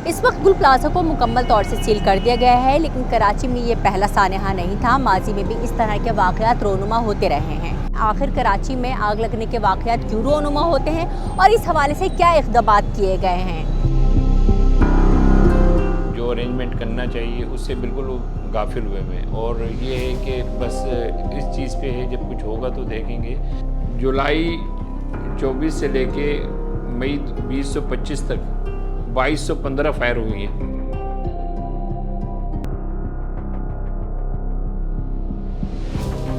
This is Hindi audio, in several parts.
इस वक्त गुल प्लाजा को मुकम्मल तौर से सील कर दिया गया है, लेकिन कराची में ये पहला सानहा नहीं था। माजी में भी इस तरह के वाक़यात रोनुमा होते रहे हैं। आखिर कराची में आग लगने के वाक़यात क्यों रोनुमा होते हैं और इस हवाले से क्या इक़दामात किए गए हैं? जो अरेंजमेंट करना चाहिए उससे बिल्कुल गाफिल हुए हैं और ये है कि बस इस चीज़ पे है, जब कुछ होगा तो देखेंगे। जुलाई 24 से लेके मई 2025 तक 2215 फायर हुई हैं।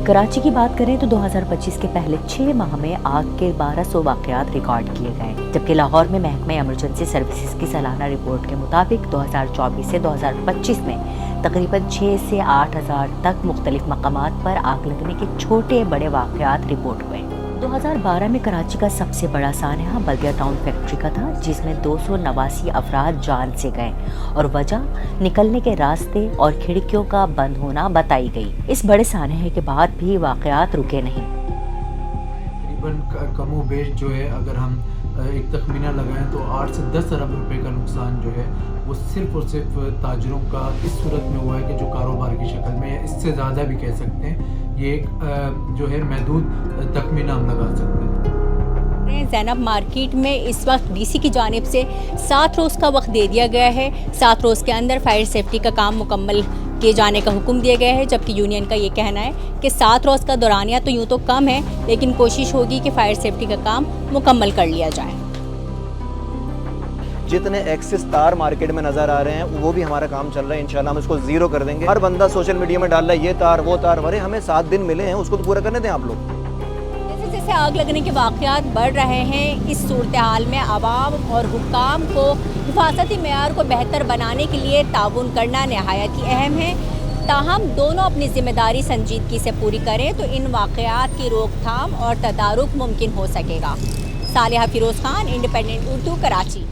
कराची की बात करें तो 2025 के पहले 6 माह में आग के 1200 वाक़यात रिकॉर्ड किए गए, जबकि लाहौर में महकमे इमरजेंसी सर्विसेज की सालाना रिपोर्ट के मुताबिक 2024 से 2025 में तकरीबन 6 से 8 हज़ार तक मुख्तलिफ मकामात पर आग लगने के छोटे बड़े वाक़यात रिपोर्ट हुए। 2012 में कराची का सबसे बड़ा सानहा बल्दिया टाउन फैक्ट्री का था, जिसमें 289 अफराद जान से गए और वजह निकलने के रास्ते और खिड़कियों का बंद होना बताई गई। इस बड़े सानहे के बाद भी वाक़यात रुके नहीं। तकरीबन कमो बेश जो है, अगर हम एक तखमीना लगाएं तो 8 से 10 अरब रुपए का नुकसान जो है वो सिर्फ और सिर्फ ताजरों का इस सूरत में हुआ है कि जो कारोबार की शक्ल में है, इससे ज़्यादा भी कह सकते हैं। ये एक जो है महदूद तखमीना हम लगा सकते हैं। ज़ैनब मार्केट में इस वक्त डीसी की जानिब से 7 रोज़ का वक्त दे दिया गया है। 7 रोज़ के अंदर फायर सेफ्टी का काम मुकम्मल किए जाने का हुक्म दिया गया है, जबकि यूनियन का ये कहना है कि 7 रोज़ का दौरानिया तो यूँ तो कम है, लेकिन कोशिश होगी कि फायर सेफ्टी का काम मुकम्मल कर लिया जाए। जितने एक्सेस तार मार्केट में नज़र आ रहे हैं वो भी हमारा काम चल रहा है। इंशाल्लाह हम इसको ज़ीरो कर देंगे। हर बंदा सोशल मीडिया में डाल रहा है ये तार वो तार, अरे हमें 7 दिन मिले हैं, उसको तो पूरा करने दें आप लोग। जैसे जैसे आग लगने के वाक़यात बढ़ रहे हैं, इस सूरत हाल में आवाम और हुक्काम को हिफाजती मेयार को बेहतर बनाने के लिए ताउन करना नहायत ही अहम है। ताहम दोनों अपनी जिम्मेदारी संजीदगी से पूरी करें तो इन वाक़यात की रोकथाम और तदारुक मुमकिन हो सकेगा। सालिहा फिरोज़ खान, इंडिपेंडेंट उर्दू, कराची।